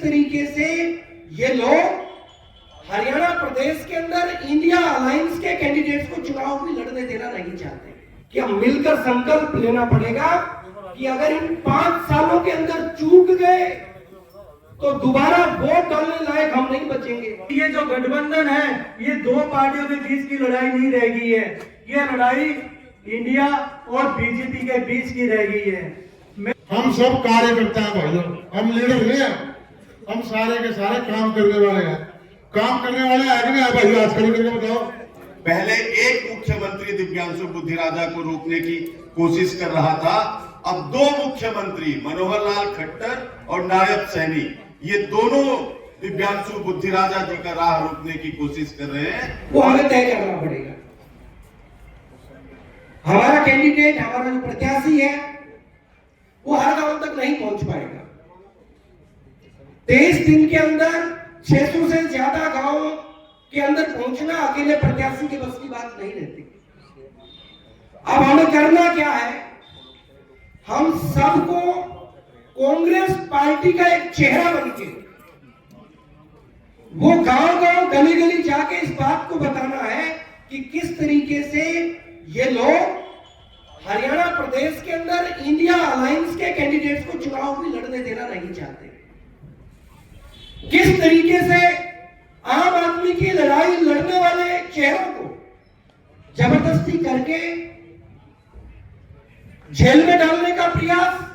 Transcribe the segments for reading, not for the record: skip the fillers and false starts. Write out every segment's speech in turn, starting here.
तरीके से ये लोग हरियाणा प्रदेश के अंदर इंडिया अलायंस के कैंडिडेट्स को चुनाव भी लड़ने देना नहीं चाहते, कि हम मिलकर संकल्प लेना पड़ेगा कि अगर इन 5 सालों के अंदर चूक गए तो दोबारा वोट डालने लायक हम नहीं बचेंगे। ये जो गठबंधन है ये दो पार्टियों के बीच की लड़ाई नहीं रह गई है, ये लड़ाई इंडिया और बीजेपी के बीच की रह गई है। हम सब कार्यकर्ता हैं भाइयों, हम लीडर नहीं है, हम सारे के सारे काम करने वाले हैं। काम करने वाले आगे में भाई आज खड़े करके बताओ। पहले एक मुख्यमंत्री दिव्यांशु बुद्धिराजा को रोकने की कोशिश कर रहा था, अब 2 मुख्यमंत्री मनोहर लाल खट्टर और नायब सैनी, ये दोनों दिव्यांशु बुद्धिराजा जी का राह रोकने की कोशिश कर रहे हैं। वो हमें तय करना पड़ेगा। हमारा कैंडिडेट, हमारा जो प्रत्याशी है वो हर गांव तक नहीं पहुंच पाएगा। 23 दिन के अंदर 600 से ज्यादा गांव के अंदर पहुंचना अकेले प्रत्याशी के बस की बात नहीं रहती। अब हमें करना क्या है, हम सबको कांग्रेस पार्टी का एक चेहरा बनके वो गांव-गांव, गली-गली जाके इस बात को बताना है कि किस तरीके से ये लोग हरियाणा प्रदेश के अंदर इंडिया अलायंस के कैंडिडेट्स को चुनाव भी लड़ने देना नहीं चाहते। किस तरीके से आम आदमी की लड़ाई लड़ने वाले चेहरों को जबरदस्ती करके जेल में डालने का प्रयास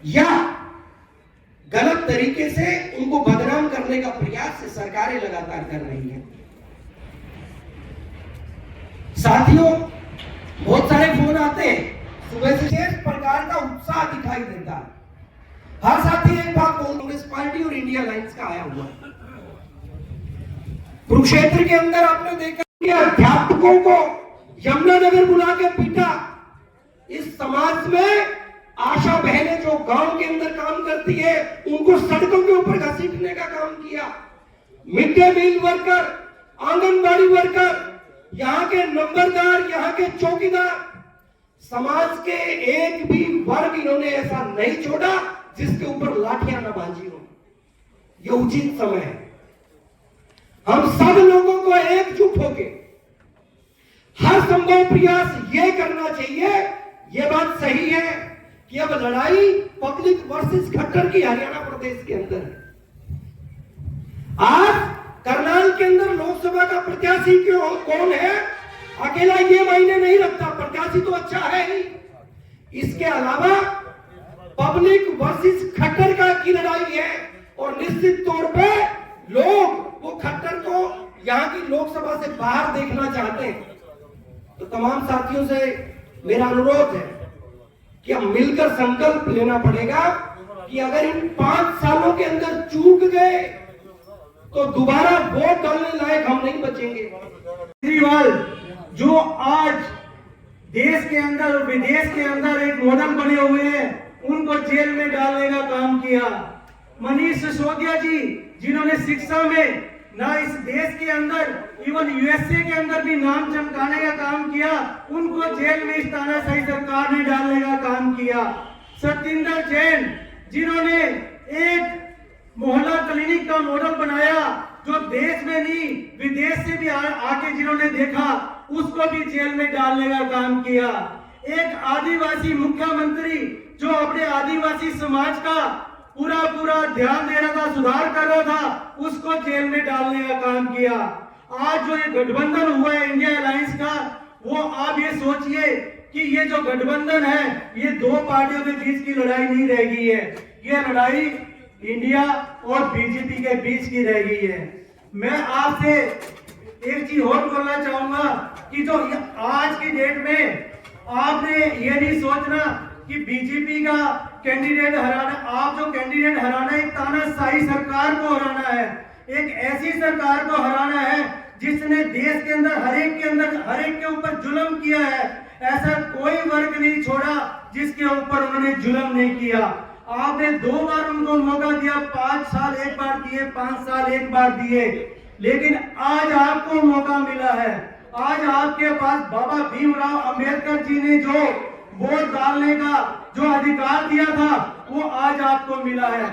या गलत तरीके से उनको बदनाम करने का प्रयास सरकारें लगातार कर रही हैं। साथियों, बहुत सारे फोन आते हैं, सुबह से इस प्रकार का उत्साह दिखाई देता है। हर साथी एक बात बोल, कांग्रेस पार्टी और इंडिया अलायंस का आया हुआ। कुरुक्षेत्र के अंदर आपने देखा कि अध्यापकों को यमुनानगर बुला के पीटा। इस समाज में आशा बहनें जो गांव के अंदर काम करती है उनको सड़कों के ऊपर घसीटने का काम किया। Mid day meal worker, anganwadi worker, यहाँ के नंबरदार, यहाँ के चौकीदार, समाज के एक भी वर्ग इन्होंने ऐसा नहीं छोड़ा जिसके ऊपर लाठियां न बाजी हो। ये उचित समय है, हम सब लोगों को एकजुट होके हर संभव प्रयास ये करना चाहिए। ये बात सही है कि अब लड़ाई पब्लिक वर्सेस खट्टर की हरियाणा प्रदेश के अंदर है। आज करनाल के अंदर लोकसभा का प्रत्याशी कौन है, अकेला ये मायने नहीं रखता, प्रत्याशी तो अच्छा है ही, इसके अलावा पब्लिक वर्सेस खट्टर का की लड़ाई है। और निश्चित तौर पे लोग वो खट्टर को यहाँ की लोकसभा से बाहर देखना चाहते हैं। तो तमाम साथियों से मेरा अनुरोध है कि हम मिलकर संकल्प लेना पड़ेगा कि अगर इन 5 सालों के अंदर चूक गए तो दोबारा वोट डालने लायक हम नहीं बचेंगे। केजरीवाल जो आज देश के अंदर और विदेश के अंदर एक मॉडल बने हुए हैं, उनको जेल में डालने का काम किया। मनीष सिसोदिया जी जिन्होंने शिक्षा में ना इस देश के अंदर इवन यूएसए के अंदर भी नाम चमकाने का काम किया, उनको जेल में इस तानाशाही सरकार ने डालने का काम किया। सत्येंद्र जैन जिन्होंने एक मोहल्ला क्लिनिक का मॉडल बनाया, जो देश में नहीं विदेश से भी आके जिन्होंने देखा, उसको भी जेल में डालने का काम किया। एक आदिवासी मुख्यमंत्री जो अपने आदिवासी समाज का पूरा ध्यान दे रहा था, सुधार कर रहा था, उसको जेल में डालने का काम किया। आज जो ये गठबंधन हुआ है इंडिया अलायंस का, वो आप ये सोचिए कि ये जो गठबंधन है ये 2 पार्टियों के बीच की लड़ाई नहीं रह गई है, ये लड़ाई इंडिया और बीजेपी के बीच की रह गई है। मैं आपसे एक चीज और बोलना चाहूंगा कि जो आज की डेट में आपने ये नहीं सोचना कि बीजेपी का कैंडिडेट हराना, आप जो कैंडिडेट हराना एक तानाशाही सरकार को हराना है, एक ऐसी सरकार को हराना है जिसने देश के अंदर हर एक के ऊपर जुल्म किया है। ऐसा कोई वर्ग नहीं छोड़ा जिसके ऊपर उन्होंने जुल्म नहीं किया। आपने 2 बार उनको मौका दिया, 5 साल एक बार दिए, 5 साल एक बार दिए, लेकिन आज आपको मौका मिला है। आज आपके पास बाबा भीमराव अंबेडकर जी ने जो वोट डालने का जो अधिकार दिया था, वो आज आपको मिला है।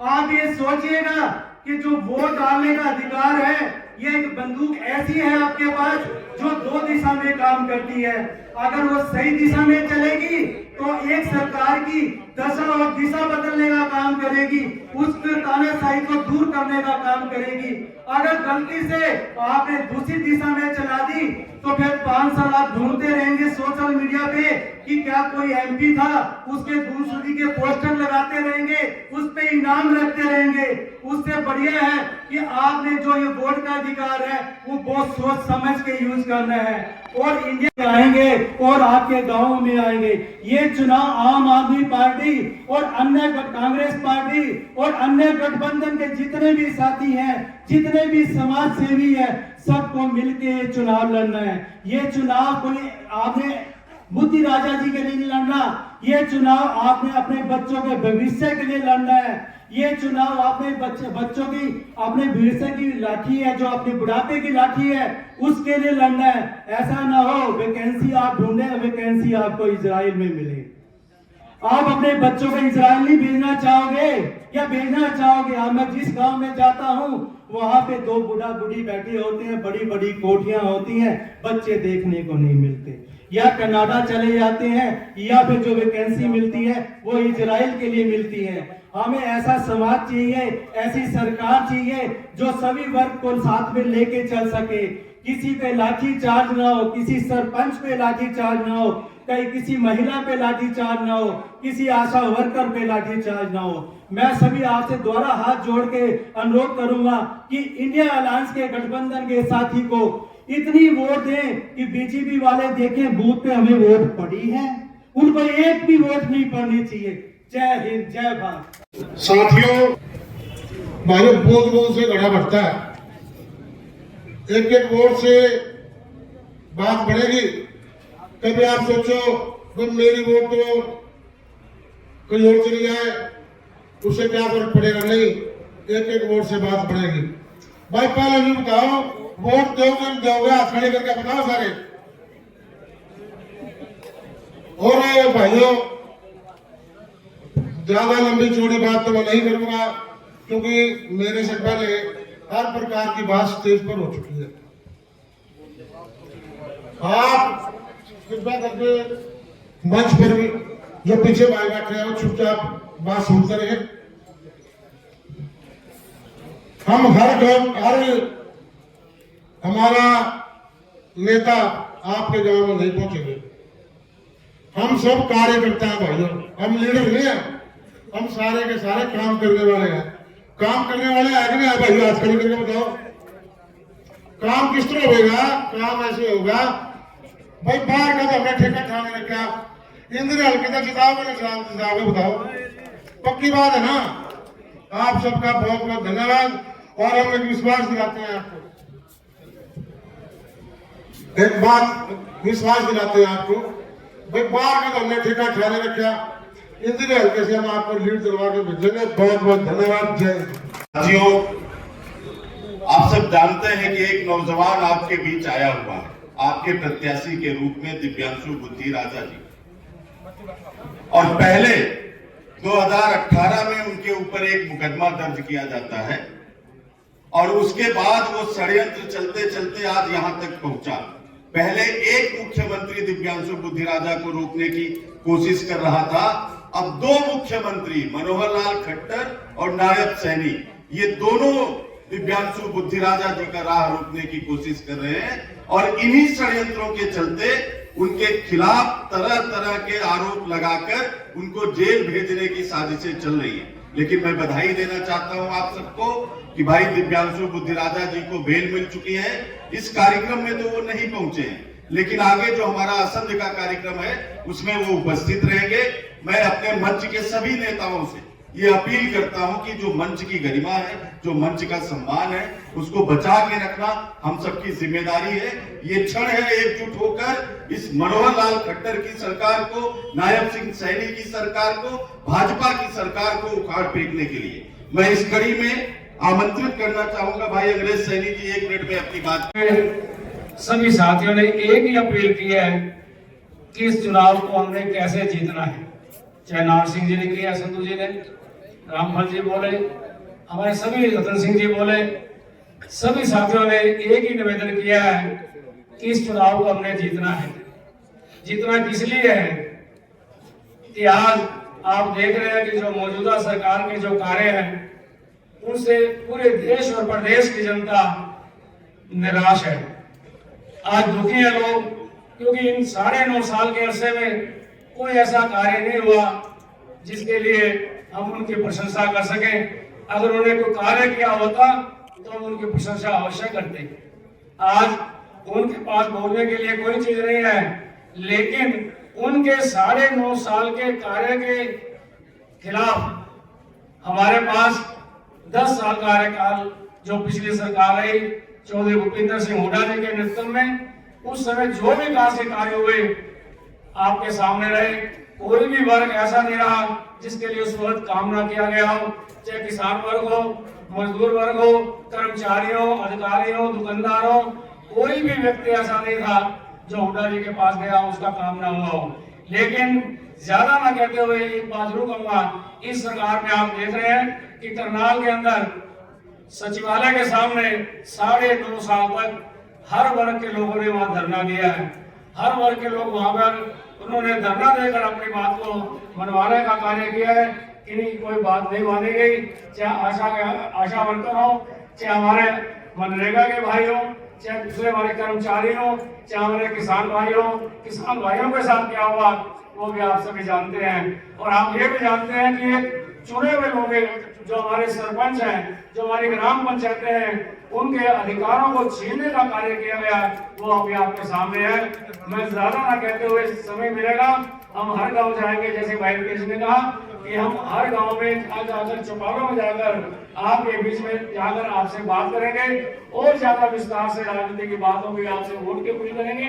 आप ये सोचिएगा कि जो वोट डालने का अधिकार है, ये एक बंदूक ऐसी है आपके पास जो दो दिशा में काम करती है। अगर वो सही दिशा में चलेगी तो एक सरकार की दशा और दिशा बदलने का काम करेगी, उसके तानाशाही को दूर करने का काम करेगी। अगर गलती से आपने दूसरी दिशा में चला दी तो फिर 5 साल आप ढूंढते रहेंगे सोशल मीडिया पे कि क्या कोई एमपी था, उसके दूसरी के पोस्टर लगाते रहेंगे, उस पे इनाम रखते रहेंगे। उससे बढ़िया है कि आपने जो ये वोट का अधिकार है वो बहुत सोच समझ के यूज करना है। और इंडिया में आएंगे और आपके गांवों में आएंगे। ये चुनाव आम आदमी पार्टी और अन्य कांग्रेस पार्टी और अन्य गठबंधन के जितने भी साथी हैं, जितने भी समाज सेवी है, सबको मिलके ये चुनाव लड़ना है। ये चुनाव कोई आपने बुद्धि राजा जी के लिए लड़ना, ये चुनाव आपने अपने बच्चों के भविष्य के लिए लड़ना है। ये चुनाव आपने बच्चों की अपने भविष्य की लाठी है, जो अपने बुढ़ापे की लाठी है, उसके लिए लड़ना है। ऐसा ना हो वैकेंसी आप ढूंढे, वैकेंसी आपको इजराइल में मिले। आप अपने बच्चों को इजराइल नहीं भेजना चाहोगे या भेजना चाहोगे? मैं जिस गांव में जाता हूं वहां पे 2 बूढ़ा बूढ़ी बैठे होते हैं, बड़ी बड़ी कोठियां होती हैं, बच्चे देखने को नहीं मिलते। या कनाडा चले जाते हैं, या फिर जो वैकेंसी मिलती है वो इजराइल के लिए मिलती है। हमें ऐसा समाज चाहिए, ऐसी सरकार चाहिए जो सभी वर्ग को साथ में लेके चल सके। किसी पे लाठी चार्ज ना हो, किसी सरपंच पे लाठी चार्ज ना हो, कहीं किसी महिला पे लाठी चार्ज ना हो, किसी आशा वर्कर पे लाठी चार्ज ना हो। मैं सभी आपसे दोबारा हाथ जोड़ के अनुरोध करूंगा कि इंडिया अलायंस के गठबंधन के साथी को इतनी वोट दें कि बीजेपी वाले देखें बूथ पे हमें वोट पड़ी है, उनको एक भी वोट नहीं पड़नी चाहिए। जय हिंद, जय भारत। साथियों, भाई बूंद बूंद से घड़ा भरता है। एक एक वोट से बात बढ़ेगी। कभी आप सोचो कि मेरी वोट तो कोई और चली जाए, उससे क्या फर्क पड़ेगा? नहीं, एक एक वोट से बात बढ़ेगी। भाई पहले भी बताओ, वोट दोगे दोगे? हाथ खड़े करके बताओ सारे। और भाइयों, ज्यादा लंबी चौड़ी बात तो मैं नहीं करूंगा, क्योंकि मेरे से पहले हर प्रकार की बात स्टेज पर हो चुकी है। आप कृपया करके मंच पर भी जो पीछे भाई बैठे हैं वो चुपचाप बात सुनते रहे। हम हर हमारा नेता आपके गांव में नहीं पहुंचेंगे। हम सब कार्यकर्ता हैं भाइयों, हम लीडर नहीं हैं। हम सारे के सारे काम करने वाले हैं। काम करने वाले आगे हैं भाइयों, आज खड़े करके बताओ काम किस तरह होगा? काम ऐसे होगा भाई, बाहर का तो हमने ठेका ठाने रखा, इंद्र हल्के का जिताओगे बताओ। पक्की बात है ना? आप सबका बहुत बहुत धन्यवाद। और हम एक विश्वास दिलाते हैं आपको, एक बात विश्वास दिलाते हैं आपको, भाई बाहर का तो हमने ठेका ठाने रखा, इंद्र हल्के से हम आपको लीड दिलवा के भेजेंगे। बहुत बहुत धन्यवाद। जय साथियों, आप सब जानते हैं कि एक नौजवान आपके बीच आया हुआ है, आपके प्रत्याशी के रूप में, दिव्यांशु बुद्धि राजा जी। और पहले 2018 में उनके ऊपर एक मुकदमा दर्ज किया जाता है और उसके बाद वो षड्यंत्र चलते चलते आज यहां तक पहुंचा। पहले एक मुख्यमंत्री दिव्यांशु बुद्धि राजा को रोकने की कोशिश कर रहा था, अब 2 मुख्यमंत्री मनोहर लाल खट्टर और नायब सैनी, ये दोनों दिव्यांशु बुद्धि राजा जी का राह रोकने की कोशिश कर रहे हैं। और इन्हीं षड्यंत्रों के चलते उनके खिलाफ तरह तरह के आरोप लगाकर उनको जेल भेजने की साजिशें चल रही हैं। लेकिन मैं बधाई देना चाहता हूं आप सबको कि भाई दिव्यांशु बुद्धि राजा जी को बेल मिल चुकी है। इस कार्यक्रम में तो वो नहीं पहुंचे हैं, लेकिन आगे जो हमारा असंध का कार्यक्रम है उसमें वो उपस्थित रहेंगे। मैं अपने मंच के सभी नेताओं से ये अपील करता हूं कि जो मंच की गरिमा है, जो मंच का सम्मान है, उसको बचा के रखना हम सबकी जिम्मेदारी है। ये क्षण है एकजुट होकर इस मनोहर लाल खट्टर की सरकार को, नायब सिंह सैनी की सरकार को, भाजपा की सरकार को उखाड़ फेंकने के लिए। मैं इस कड़ी में आमंत्रित करना चाहूंगा भाई अंग्रेज सैनी जी, 1 मिनट में अपनी बात। सभी साथियों ने एक ही अपील की है कि इस चुनाव को हमने कैसे जीतना है, चाहे नार सिंह जी ने किया, संधू जी ने, रामफल जी बोले, हमारे सभी रतन सिंह जी बोले, सभी साथियों ने एक ही निवेदन किया है कि इस चुनाव को हमने जीतना है। जीतना किस लिए है कि आज आप देख रहे हैं कि जो मौजूदा सरकार के जो कार्य हैं उनसे पूरे देश और प्रदेश की जनता निराश है। आज दुखी है लोग, क्योंकि इन 9.5 साल के अरसे में कोई ऐसा कार्य नहीं हुआ जिसके लिए हम उनकी प्रशंसा कर सकें। अगर उन्होंने कोई कार्य किया होता तो हम उनकी प्रशंसा अवश्य करते। आज उनके पास बोलने के लिए कोई चीज नहीं है, लेकिन उनके 9.5 साल के कार्य के खिलाफ हमारे पास 10 साल कार्यकाल जो पिछली सरकार रही चौधरी भूपेंद्र सिंह हुड्डा जी के नेतृत्व में, उस समय जो भी विकास के कार्य हुए आपके सामने रहे। कोई भी वर्ग ऐसा नहीं रहा जिसके लिए उस वक्त काम ना किया गया हो, चाहे किसान वर्ग हो, मजदूर वर्ग हो, कर्मचारियों, अधिकारियों, दुकानदारों, कोई भी व्यक्ति ऐसा नहीं था जो हुड्डा जी के पास गया उसका काम ना हुआ हो। लेकिन ज्यादा ना कहते हुए एक बात जरूर कहूंगा, इस सरकार में आप देख रहे हैं कि करनाल के अंदर सचिवालय के सामने 9.5 साल तक हर वर्ग के लोगों ने वहां धरना दिया है। हर वर्ग के लोग वहां पर उन्होंने धरना देकर अपनी बात को मनवाने का कार्य किया है। इनकी कोई बात नहीं मानी गई, चाहे आशा वर्कर हो, चाहे हमारे मनरेगा के भाई हो, चाहे दूसरे हमारे कर्मचारी हो, चाहे हमारे किसान भाई हो। किसान भाइयों के साथ क्या हुआ वो भी आप सभी जानते हैं। और आप ये भी जानते हैं कि चुने हुए लोग जो हमारे सरपंच हैं, जो हमारी ग्राम पंचायतें हैं, उनके अधिकारों को छीनने का कार्य किया गया, वो अभी आपके सामने है। मैं ज्यादा ना कहते हुए समय मिलेगा हम हर गांव जाएंगे, जैसे भाई मुकेश ने कहा कि हम हर गांव में जाकर चौपालों में जाकर आपके बीच में जाकर आपसे बात करेंगे और ज्यादा विस्तार से राजनीति की बातों की आपसे वोट के पूरी करेंगे।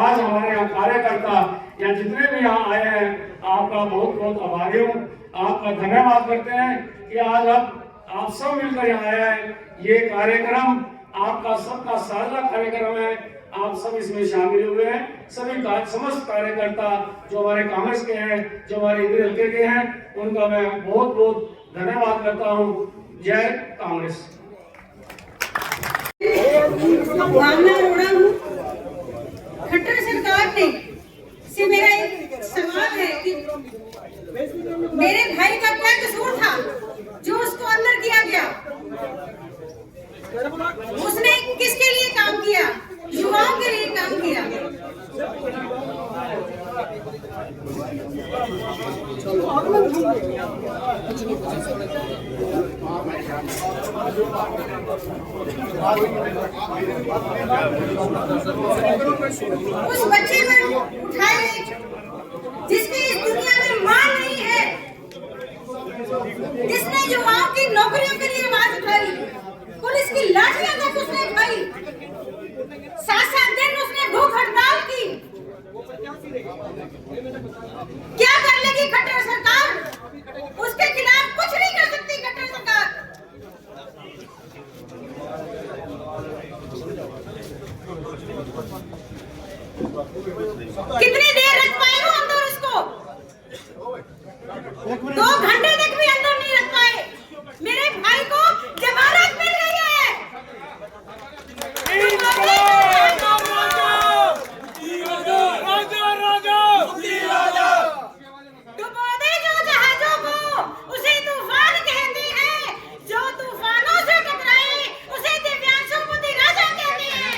आज हमारे यहाँ कार्यकर्ता या जितने भी यहाँ आए हैं आपका बहुत बहुत आभारी हूँ, आपका धन्यवाद करते हैं कि आज आप सब मिलकर यहाँ आए हैं। ये कार्यक्रम आपका सबका साझा कार्यक्रम है, आप सब इसमें शामिल हुए हैं। सभी समस्त कार्यकर्ता जो हमारे कांग्रेस के हैं, जो हमारे इंद्र हल्के के हैं, उनका मैं बहुत बहुत धन्यवाद करता हूँ। जय कांग्रेस। भावना अरोड़ा हूँ। खट्टर सरकार ने से मेरा एक सवाल है कि मेरे भाई का क्या कसूर था जो उसको अंदर किया गया? उसने किसके लिए काम किया? युवाओं के लिए काम किया। उस बच्चे पर उठाए जिसकी इस दुनिया में मां नहीं है, जिसने युवाओं की नौकरियों के लिए आवाज उठाई, पुलिस की लाठियां तक उसने खाई, 7-7 दिन उसने भूख हड़ताल की। क्या कर लेगी खट्टर सरकार? उसके खिलाफ कुछ नहीं कर सकती खट्टर सरकार। कितनी देर रख पाए वो अंदर उसको? 2 घंटे तक भी अंदर नहीं रख पाए। मेरे भाई को जमानत मिल रही है। डुबो दे जो जहाजों को, उसे तूफान कहते हैं। जो तूफानों से टकराए उसे दिव्यांशु बुद्धि राजा कहते हैं।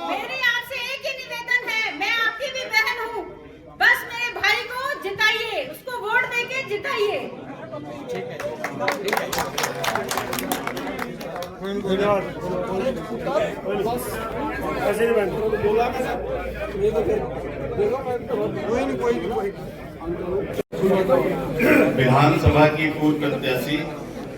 मेरे आपसे एक ही निवेदन है, मैं आपकी भी बहन हूँ, बस मेरे भाई को जिताइए, उसको वोट देके जिताइए। विधानसभा की पूर्व प्रत्याशी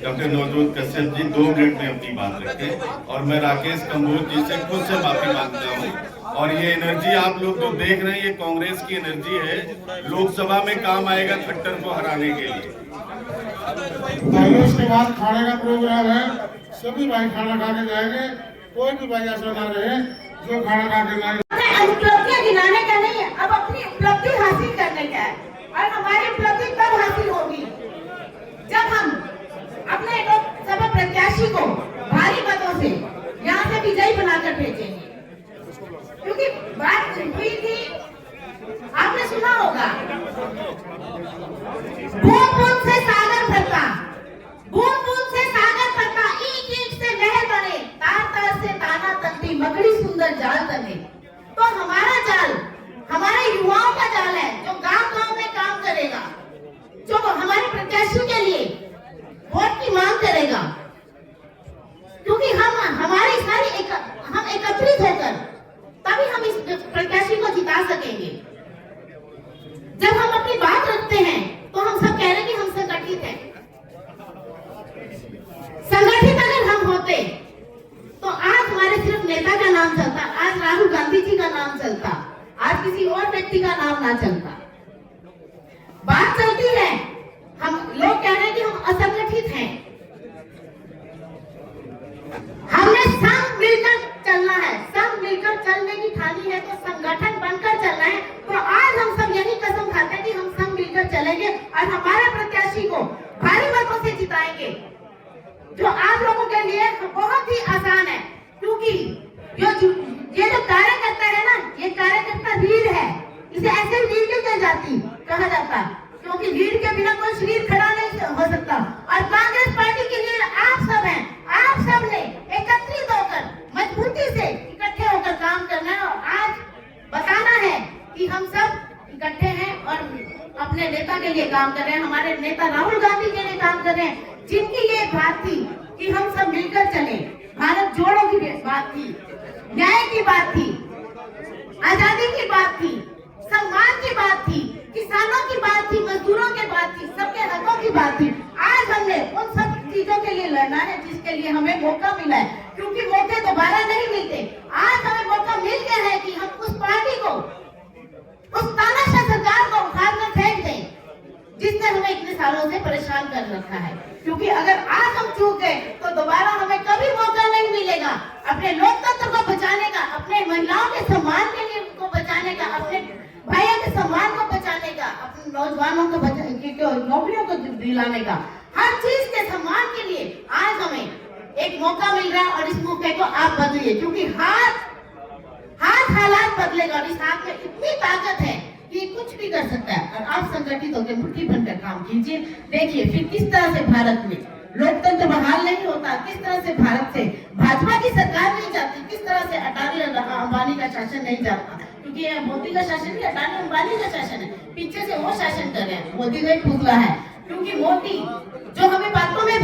डॉक्टर नवजोत कश्यप जी 2 मिनट में अपनी बात रखें और मैं राकेश कंबोज जी से खुद से माफी मांगता हूं। और ये एनर्जी आप लोग जो देख रहे हैं ये कांग्रेस की एनर्जी है, लोकसभा में काम आएगा खट्टर को हराने के लिए। उसके बाद खाने का प्रोग्राम है, सभी भाई खाना खा के जाएंगे। कोई भी भाई ऐसा ना रहे जो खाना खा के ना। गिनाने का नहीं है, अब अपनी उपलब्धि हासिल करने का है। और हमारी उपलब्धि तब हासिल होगी जब हम अपने लोकसभा प्रत्याशी को भारी मतों से यहाँ से विजयी बनाकर भेजेंगे। क्योंकि बात हुई थी, आपने सुना होगा, बूंद बूंद से सागर भरता, बूंद बूंद से सागर भरता, ईंट ईंट से नहर बने, तार तार से ताना तंती, मकड़ी सुंदर जाल बने। तो हमारा जाल हमारे युवाओं का जाल है, जो गांव गांव में काम करेगा, जो हमारे प्रत्याशी के लिए वोट की मांग करेगा। क्योंकि हमारी सारी हम एकत्रित होकर तभी हम इस प्रत्याशी को जिता सकेंगे। जब हम अपनी बात रखते हैं तो हम सब कह रहे हैं कि हम संगठित हैं। संगठित अगर हम होते तो आज हमारे सिर्फ नेता का नाम चलता, आज राहुल गांधी जी का नाम चलता, आज किसी और व्यक्ति का नाम ना चलता। बात चलती है, हम लोग कह रहे हैं कि हम असंगठित हैं। हमने संग मिलकर चलना है, संग मिलकर चलने की ठानी है, तो संगठन बनकर चलना है। तो आज हम सब यही कसम खाते हैं कि हम संग मिलकर चलेंगे और हमारे प्रत्याशी को भारी मतों से जिताएंगे, जो आप लोगों के लिए बहुत ही आसान है। क्योंकि ये जो कार्यकर्ता है ना, ये कार्यकर्ता रीढ़ है, इसे ऐसे रीढ़ नहीं जाती कहा जाता, क्योंकि रीढ़ के बिना कोई शरीर खड़ा नहीं हो सकता। और कांग्रेस पार्टी की रीढ़ आप सब हैं। आप सब ने एकत्रित होकर मजबूती से इकट्ठे होकर काम करना है और आज बताना है कि हम सब इकट्ठे हैं और अपने नेता के लिए काम कर रहे हैं। हमारे नेता राहुल गांधी के लिए काम कर रहे हैं, जिनकी ये बात थी कि हम सब मिलकर चले। भारत जोड़ो की बात थी, न्याय की बात थी, आजादी की बात थी, सम्मान की बात थी, किसानों की बात थी, मजदूरों की बात थी, सबके हकों की बात थी। आज हमने उन सब चीजों के लिए लड़ना है जिसके लिए हमें मौका मिला है, क्योंकि मौके दोबारा नहीं मिलते। आज हमें मौका मिल गया है कि हम उस पार्टी को, उस तानाशाह सरकार को उखाड़ कर फेंक दें जिसने हमें इतने सालों से परेशान कर रखा है। क्योंकि अगर आज हम चूक गए तो दोबारा हमें कभी मौका नहीं मिलेगा अपने लोकतंत्र को बचाने का, अपने महिलाओं के सम्मान के लिए उनको बचाने का, अपने भाइयों के सम्मान को बचाने का, अपने नौजवानों को नौकरियों को दिलाने का, हर चीज के सम्मान के लिए आज हमें एक मौका मिल रहा है। और इस मौके को आप बदलिए, क्योंकि हालात बदलेगा और इस हाथ में इतनी ताकत है कि ये कुछ भी कर सकता है। और आप संगठित होकर मुट्ठी बनकर काम कीजिए। देखिए फिर किस तरह से भारत में लोकतंत्र बहाल नहीं होता, किस तरह से भारत से भाजपा की सरकार नहीं जाती, किस तरह से अटारी अंबानी का शासन नहीं जाता, क्योंकि ये मोदी का शासन नहीं, अटारी अंबानी का शासन है। पीछे से वो शासन कर रहे हैं, मोदी का एक पुतला है। क्योंकि मोदी जो हमें बातों में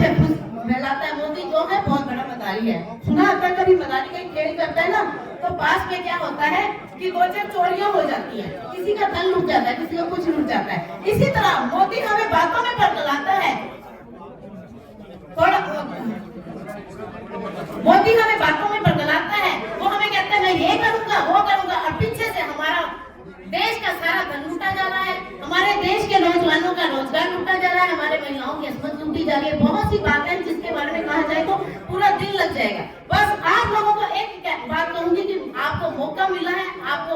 फैलाता है, मोदी जो है बहुत बड़ा मदारी है। सुना आता है कभी मदारी का खेल करता है ना, तो पास में क्या होता है कि दो चार चोरियां हो जाती है, किसी का धन लूट जाता है, किसी का कुछ लूट जाता है। इसी तरह मोदी हमें बातों में पगलाता है, मोदी हमें बातों में पगलाता है। वो हमें कहता है मैं ये करूंगा वो करूंगा, और पीछे से हमारा देश का सारा धन लूटा जा रहा है, हमारे देश के नौजवानों का रोजगार लूटा जा रहा है, हमारे महिलाओं की अस्मत लूटी जा रही है। बहुत सी बातें जिसके बारे में कहा जाए तो पूरा दिन लग जाएगा। बस आप लोगों को एक बात कहूंगी कि आपको मौका मिला है, आपको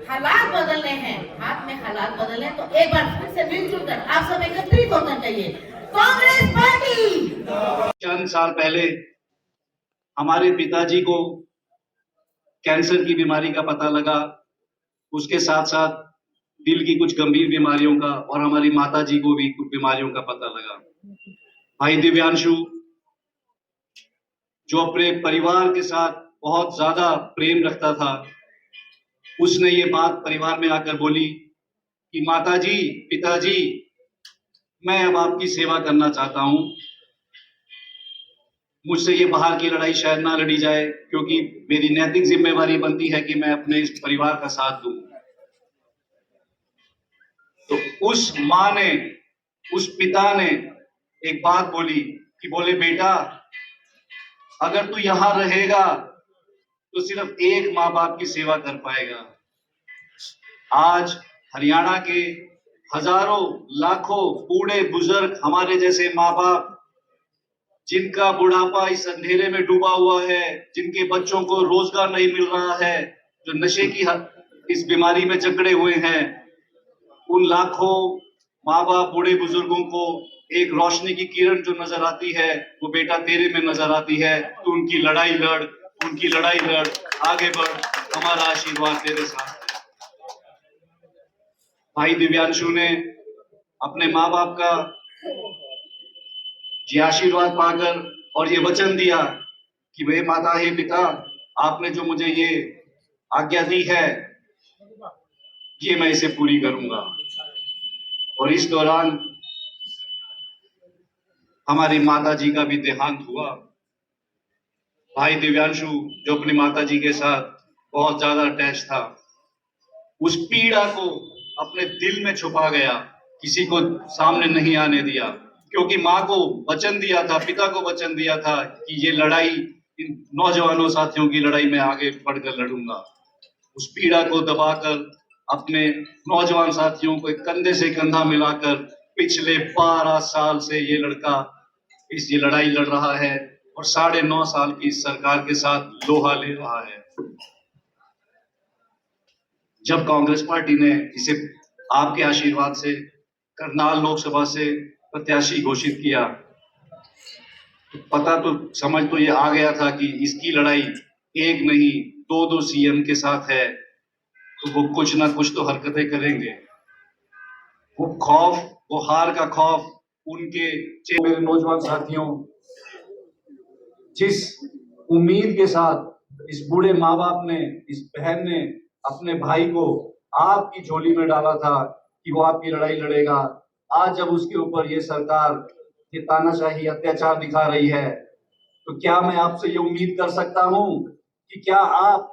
हालात बदलने हैं, हाथ में हालात बदलने, तो एक बार फिर से मिलजुल कर आप सब एकत्रित होकर कहिए कांग्रेस पार्टी। चंद साल पहले हमारे पिताजी को कैंसर की बीमारी का पता लगा, उसके साथ साथ दिल की कुछ गंभीर बीमारियों का, और हमारी माता जी को भी कुछ बीमारियों का पता लगा। भाई दिव्यांशु जो अपने परिवार के साथ बहुत ज्यादा प्रेम रखता था, उसने ये बात परिवार में आकर बोली कि माताजी, पिताजी, मैं अब आपकी सेवा करना चाहता हूं, मुझसे ये बाहर की लड़ाई शायद ना लड़ी जाए, क्योंकि मेरी नैतिक जिम्मेवारी बनती है कि मैं अपने इस परिवार का साथ दूं। तो उस माँ ने, उस पिता ने एक बात बोली कि बोले बेटा, अगर तू यहां रहेगा तो सिर्फ एक माँ बाप की सेवा कर पाएगा। आज हरियाणा के हजारों लाखों बूढ़े बुजुर्ग, हमारे जैसे माँ बाप, जिनका बुढ़ापा इस अंधेरे में डूबा हुआ है, जिनके बच्चों को रोजगार नहीं मिल रहा है, जो नशे की इस बीमारी में जकड़े हुए हैं, उन लाखों माँ बाप बूढ़े बुजुर्गों को एक रोशनी की किरण जो नजर आती है, वो बेटा तेरे में नजर आती है। तू उनकी लड़ाई लड़, आगे बढ़, हमारा आशीर्वाद तेरे साथ है। भाई दिव्यांशु ने अपने माँ बाप का ये आशीर्वाद पाकर और ये वचन दिया कि वे माता हे पिता, आपने जो मुझे ये आज्ञा दी है, ये मैं इसे पूरी करूंगा। और इस दौरान हमारी माता जी का भी देहांत हुआ। भाई दिव्यांशु जो अपनी माता जी के साथ बहुत ज्यादा अटैच था, उस पीड़ा को अपने दिल में छुपा गया, किसी को सामने नहीं आने दिया, क्योंकि माँ को वचन दिया था, पिता को वचन दिया था कि ये लड़ाई, इन नौजवानों साथियों की लड़ाई में आगे बढ़कर लड़ूंगा। उस पीड़ा को दबाकर अपने नौजवान साथियों को कंधे से कंधा मिलाकर पिछले 12 साल से ये लड़का ये लड़ाई लड़ रहा है और 9.5 साल की सरकार के साथ लोहा ले रहा है। जब कांग्रेस पार्टी ने इसे आपके आशीर्वाद से करनाल लोकसभा से प्रत्याशी घोषित किया, पता तो समझ तो ये आ गया था कि इसकी लड़ाई एक नहीं 2 सीएम के साथ है, तो वो कुछ ना कुछ तो हरकतें करेंगे। वो खौफ, वो हार का खौफ उनके मेरे नौजवान साथियों, जिस उम्मीद के साथ इस बूढ़े माँ बाप ने, इस बहन ने अपने भाई को आपकी झोली में डाला था कि वो आपकी लड़ाई लड़ेगा, आज जब उसके ऊपर ये सरकार ये तानाशाही अत्याचार दिखा रही है, तो क्या मैं आपसे ये उम्मीद कर सकता हूं कि क्या आप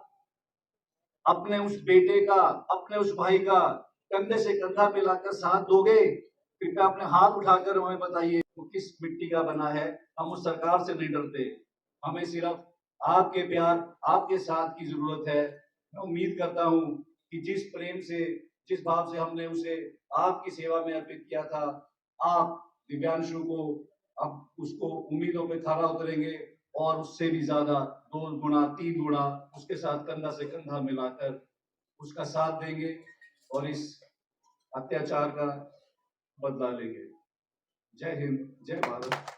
अपने उस बेटे का, अपने उस भाई का कंधे से कंधा मिलाकर साथ दोगे? कृपया अपने हाथ उठाकर हमें बताइए वो किस मिट्टी का बना है। हम उस सरकार से नहीं डरते, हमें सिर्फ आपके प्यार, आपके साथ की जरूरत है। मैं उम्मीद करता हूं कि जिस प्रेम से, जिस भाव से हमने उसे आपकी सेवा में अर्पित किया था, आप दिव्यांशु को अब उसको उम्मीदों पे खरा उतरेंगे और उससे भी ज्यादा 2 गुना 3 गुना उसके साथ कंधा से कंधा मिलाकर उसका साथ देंगे और इस अत्याचार का बदला लेंगे। जय हिंद, जय भारत।